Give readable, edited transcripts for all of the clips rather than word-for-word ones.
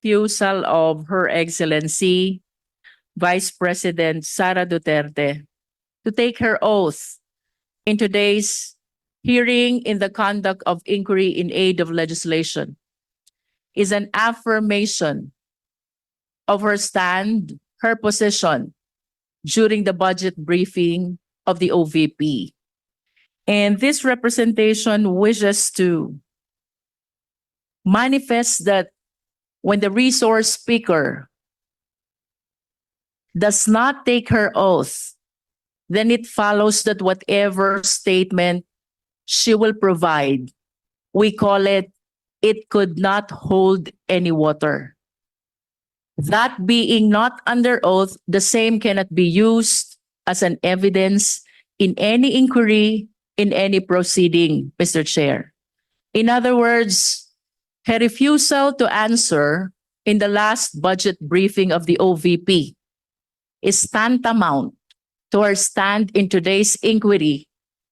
refusal of Her Excellency Vice President Sara Duterte to take her oath in today's hearing in the conduct of inquiry in aid of legislation is an affirmation of her stand, her position during the budget briefing of the OVP. And this representation wishes to manifest that when the resource speaker does not take her oath, then it follows that whatever statement she will provide, we call it could not hold any water. That being not under oath, the same cannot be used as an evidence in any inquiry, in any proceeding, Mr. Chair. In other words, her refusal to answer in the last budget briefing of the OVP is tantamount to her stand in today's inquiry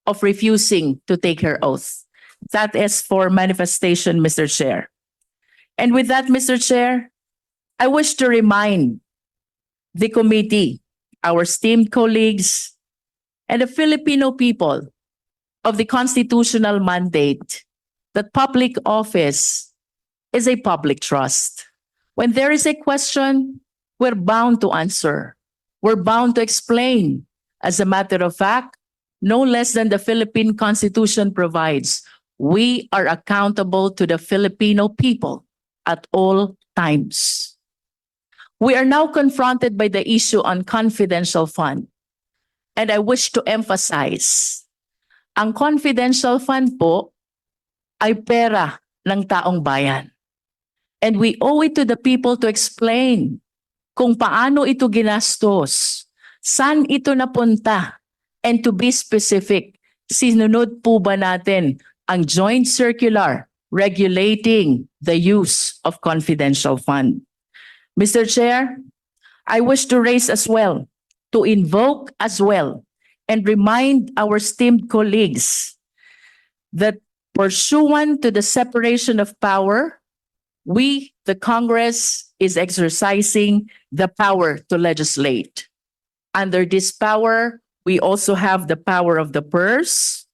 of refusing to take her oath. That is for manifestation, Mr. Chair. And with that, Mr. Chair, I wish to remind the committee, our esteemed colleagues, and the Filipino people of the constitutional mandate that public office is a public trust. When there is a question, we're bound to answer. We're bound to explain. As a matter of fact, no less than the Philippine Constitution provides, we are accountable to the Filipino people at all times. We are now confronted by the issue on confidential fund. And I wish to emphasize, ang confidential fund po ay pera ng taong bayan. And we owe it to the people to explain kung paano ito ginastos, saan ito napunta, and to be specific, sinunod po ba natin ang joint circular regulating the use of confidential fund? Mr. Chair, I wish to raise as well, to invoke as well, and remind our esteemed colleagues that pursuant to the separation of power, we, the Congress, is exercising the power to legislate. Under this power, we also have the power of the purse.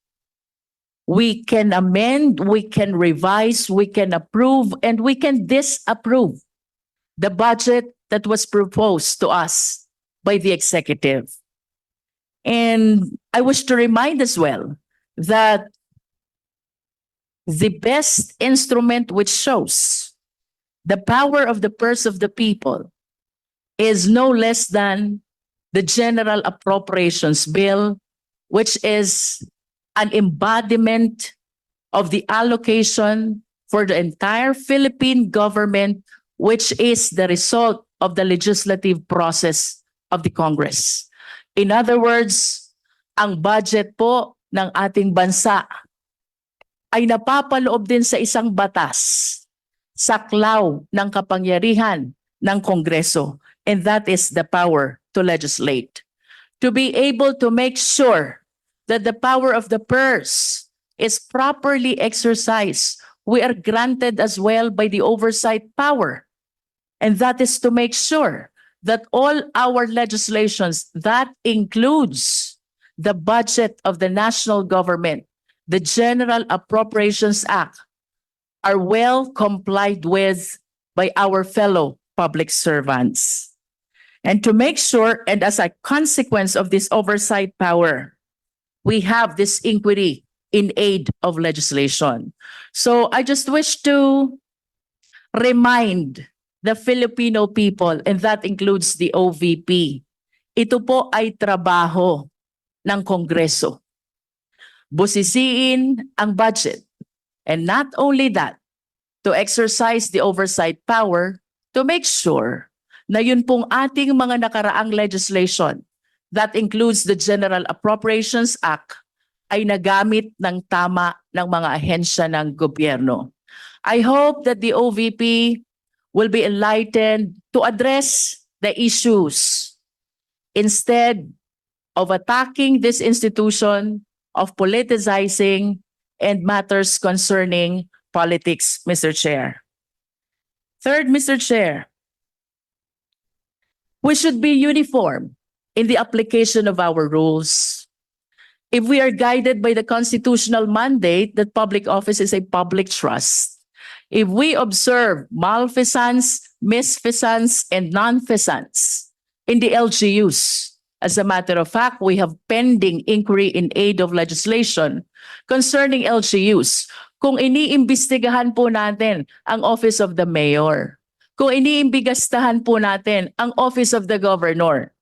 We can amend, we can revise, we can approve, and we can disapprove the budget that was proposed to us by the executive. And I wish to remind as well that the best instrument which shows the power of the purse of the people is no less than the General Appropriations Bill, which is an embodiment of the allocation for the entire Philippine government, which is the result of the legislative process of the Congress. In other words, ang budget po ng ating bansa ay napapaloob din sa isang batas, saklaw ng kapangyarihan ng Kongreso, and that is the power to legislate. To be able to make sure that the power of the purse is properly exercised, we are granted as well by the oversight power. And that is to make sure that all our legislations, that includes the budget of the national government, the General Appropriations Act, are well complied with by our fellow public servants. And to make sure, and as a consequence of this oversight power, we have this inquiry in aid of legislation. So I just wish to remind the Filipino people, and that includes the OVP, ito po ay trabaho ng Kongreso. Busisiin ang budget. And not only that, to exercise the oversight power to make sure na yun pong ating mga nakaraang legislation, that includes the General Appropriations Act, ay nagamit ng tama ng mga ahensya ng gobyerno. I hope that the OVP will be enlightened to address the issues instead of attacking this institution, of politicizing and matters concerning politics, Mr. Chair. Third, Mr. Chair, we should be uniform in the application of our rules. If we are guided by the constitutional mandate that public office is a public trust, if we observe malfeasance, misfeasance, and nonfeasance in the LGUs, as a matter of fact, we have pending inquiry in aid of legislation concerning LGUs. Kung iniimbestigahan po natin ang Office of the Mayor, kung iniimbigastahan po natin ang Office of the Governor,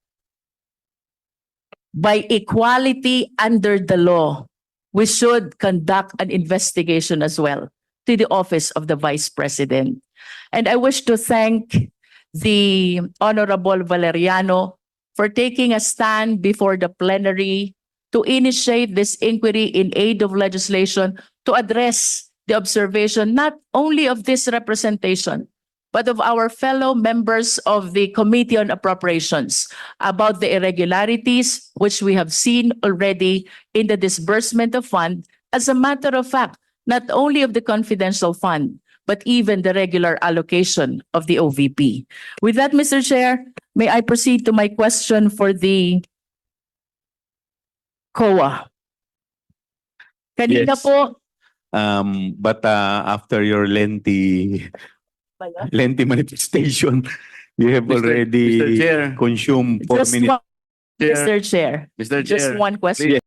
by equality under the law, we should conduct an investigation as well to the Office of the Vice President. And I wish to thank the Honorable Valeriano for taking a stand before the plenary to initiate this inquiry in aid of legislation to address the observation not only of this representation, but of our fellow members of the Committee on Appropriations about the irregularities which we have seen already in the disbursement of fund. As a matter of fact, not only of the confidential fund, but even the regular allocation of the OVP. With that, Mr. Chair, may I proceed to my question for the COA? Kanina Yes. po, But after your lengthy manifestation, you have Mr. already Chair. consumed 4 just minutes. one, Mr. Chair, Mr. just Chair, one question. Yes.